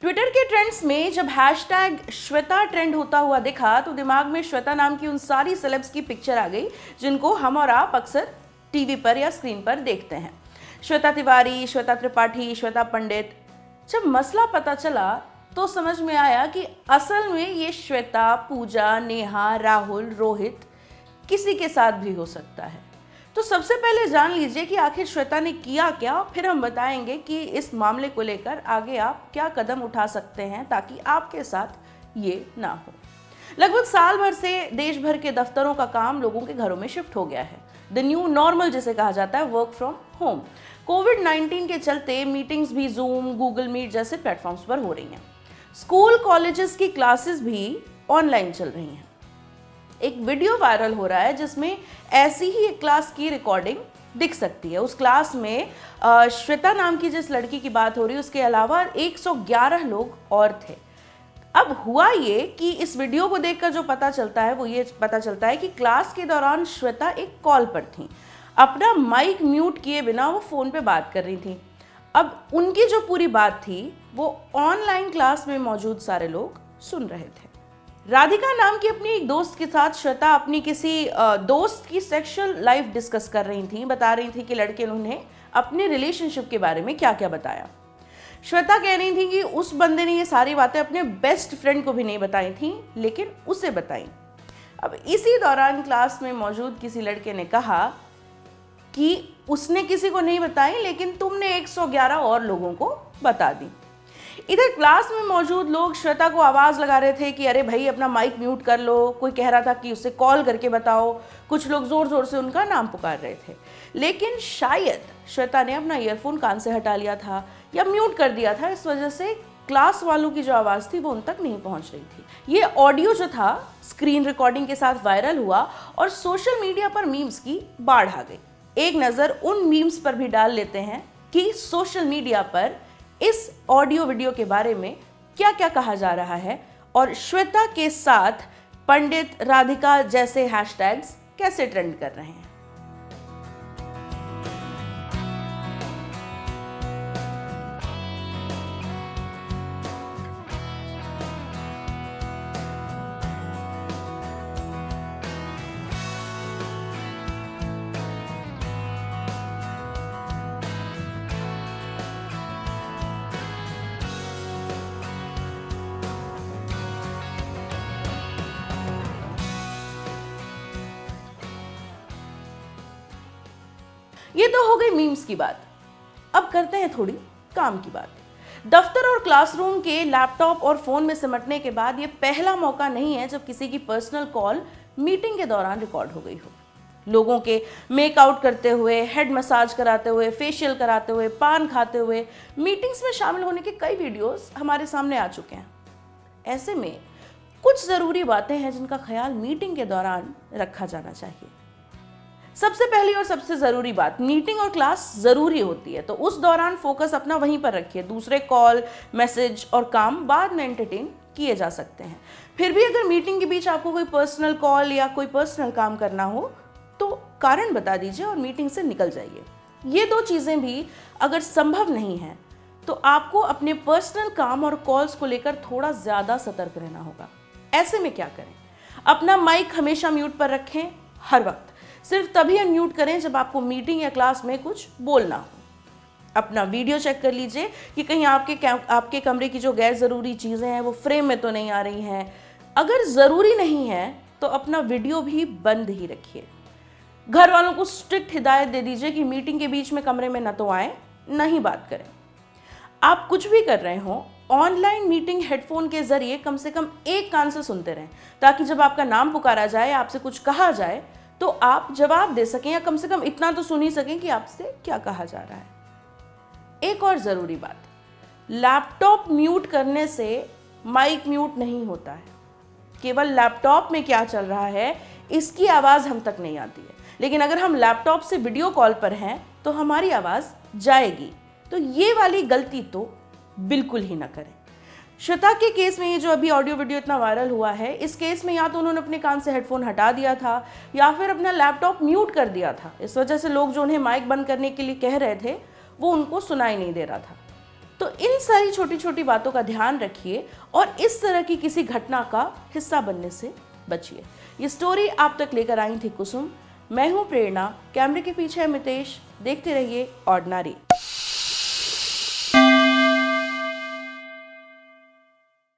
Twitter के trends में जब हैशटैग श्वेता ट्रेंड होता हुआ दिखा तो दिमाग में श्वेता नाम की उन सारी सेलेब्स की पिक्चर आ गई जिनको हम और आप अक्सर टीवी पर या स्क्रीन पर देखते हैं। श्वेता तिवारी, श्वेता त्रिपाठी, श्वेता पंडित। जब मसला पता चला तो समझ में आया कि असल में ये श्वेता, पूजा, नेहा, राहुल, रोहित किसी के साथ भी हो सकता है। तो सबसे पहले जान लीजिए कि आखिर श्वेता ने किया क्या, फिर हम बताएंगे कि इस मामले को लेकर आगे आप क्या कदम उठा सकते हैं ताकि आपके साथ ये ना हो। लगभग साल भर से देश भर के दफ्तरों का काम लोगों के घरों में शिफ्ट हो गया है। द न्यू नॉर्मल जिसे कहा जाता है, वर्क फ्रॉम होम। कोविड-19 के चलते मीटिंग्स भी जूम, गूगल मीट जैसे प्लेटफॉर्म्स पर हो रही हैं। स्कूल कॉलेजेस की क्लासेस भी ऑनलाइन चल रही हैं। एक वीडियो वायरल हो रहा है जिसमें ऐसी ही एक क्लास की रिकॉर्डिंग दिख सकती है। उस क्लास में श्वेता नाम की जिस लड़की की बात हो रही है उसके अलावा 111 लोग और थे। अब हुआ ये कि इस वीडियो को देखकर जो पता चलता है वो ये पता चलता है कि क्लास के दौरान श्वेता एक कॉल पर थी। अपना माइक म्यूट किए बिना वो फ़ोन पे बात कर रही थी। अब उनकी जो पूरी बात थी वो ऑनलाइन क्लास में मौजूद सारे लोग सुन रहे थे। राधिका नाम की अपनी एक दोस्त के साथ श्वेता अपनी किसी दोस्त की सेक्सुअल लाइफ डिस्कस कर रही थी। बता रही थी कि लड़के ने उन्हें अपने रिलेशनशिप के बारे में क्या क्या बताया। श्वेता कह रही थी कि उस बंदे ने ये सारी बातें अपने बेस्ट फ्रेंड को भी नहीं बताई थी, लेकिन उसे बताई। अब इसी दौरान क्लास में मौजूद किसी लड़के ने कहा कि उसने किसी को नहीं बताई, लेकिन तुमने 111 और लोगों को बता दी। इधर क्लास में मौजूद लोग श्वेता को आवाज़ लगा रहे थे कि अरे भाई अपना माइक म्यूट कर लो। कोई कह रहा था कि उसे कॉल करके बताओ। कुछ लोग ज़ोर ज़ोर से उनका नाम पुकार रहे थे, लेकिन शायद श्वेता ने अपना ईयरफोन कान से हटा लिया था या म्यूट कर दिया था। इस वजह से क्लास वालों की जो आवाज़ थी वो उन तक नहीं पहुंच रही थी। ये ऑडियो जो था स्क्रीन रिकॉर्डिंग के साथ वायरल हुआ और सोशल मीडिया पर मीम्स की बाढ़ आ गई। एक नज़र उन मीम्स पर भी डाल लेते हैं कि सोशल मीडिया पर इस ऑडियो वीडियो के बारे में क्या क्या कहा जा रहा है और श्वेता के साथ पंडित, राधिका जैसे हैशटैग्स कैसे ट्रेंड कर रहे हैं। ये तो हो गई मीम्स की बात। अब करते हैं थोड़ी काम की बात। दफ्तर और क्लासरूम के लैपटॉप और फोन में सिमटने के बाद ये पहला मौका नहीं है जब किसी की पर्सनल कॉल मीटिंग के दौरान रिकॉर्ड हो गई हो। लोगों के मेकआउट करते हुए, हेड मसाज कराते हुए, फेशियल कराते हुए, पान खाते हुए मीटिंग्स में शामिल होने के कई वीडियोस हमारे सामने आ चुके हैं। ऐसे में कुछ ज़रूरी बातें हैं जिनका ख्याल मीटिंग के दौरान रखा जाना चाहिए। सबसे पहली और सबसे ज़रूरी बात, मीटिंग और क्लास ज़रूरी होती है तो उस दौरान फोकस अपना वहीं पर रखिए। दूसरे कॉल, मैसेज और काम बाद में एंटरटेन किए जा सकते हैं। फिर भी अगर मीटिंग के बीच आपको कोई पर्सनल कॉल या कोई पर्सनल काम करना हो तो कारण बता दीजिए और मीटिंग से निकल जाइए। ये दो चीज़ें भी अगर संभव नहीं है तो आपको अपने पर्सनल काम और कॉल्स को लेकर थोड़ा ज़्यादा सतर्क रहना होगा। ऐसे में क्या करें? अपना माइक हमेशा म्यूट पर रखें। हर वक्त सिर्फ तभी अनम्यूट करें जब आपको मीटिंग या क्लास में कुछ बोलना हो। अपना वीडियो चेक कर लीजिए कि कहीं आपके कमरे की जो गैर ज़रूरी चीज़ें हैं वो फ्रेम में तो नहीं आ रही हैं। अगर ज़रूरी नहीं है तो अपना वीडियो भी बंद ही रखिए। घर वालों को स्ट्रिक्ट हिदायत दे दीजिए कि मीटिंग के बीच में कमरे में न तो आए, न ही बात करें। आप कुछ भी कर रहे हो, ऑनलाइन मीटिंग हेडफोन के जरिए कम से कम एक कान से सुनते रहें ताकि जब आपका नाम पुकारा जाए, आपसे कुछ कहा जाए तो आप जवाब दे सकें या कम से कम इतना तो सुन ही सकें कि आपसे क्या कहा जा रहा है। एक और ज़रूरी बात, लैपटॉप म्यूट करने से माइक म्यूट नहीं होता है। केवल लैपटॉप में क्या चल रहा है इसकी आवाज़ हम तक नहीं आती है, लेकिन अगर हम लैपटॉप से वीडियो कॉल पर हैं तो हमारी आवाज़ जाएगी। तो ये वाली गलती तो बिल्कुल ही ना करें। श्वेता के केस में ये जो अभी ऑडियो वीडियो इतना वायरल हुआ है, इस केस में या तो उन्होंने अपने कान से हेडफोन हटा दिया था या फिर अपना लैपटॉप म्यूट कर दिया था। इस वजह से लोग जो उन्हें माइक बंद करने के लिए कह रहे थे वो उनको सुनाई नहीं दे रहा था। तो इन सारी छोटी छोटी बातों का ध्यान रखिए और इस तरह की किसी घटना का हिस्सा बनने से बचिए। ये स्टोरी आप तक लेकर आई थी कुसुम। मैं हूं प्रेरणा, कैमरे के पीछे है मितेश। देखते रहिए ऑर्डिनरी।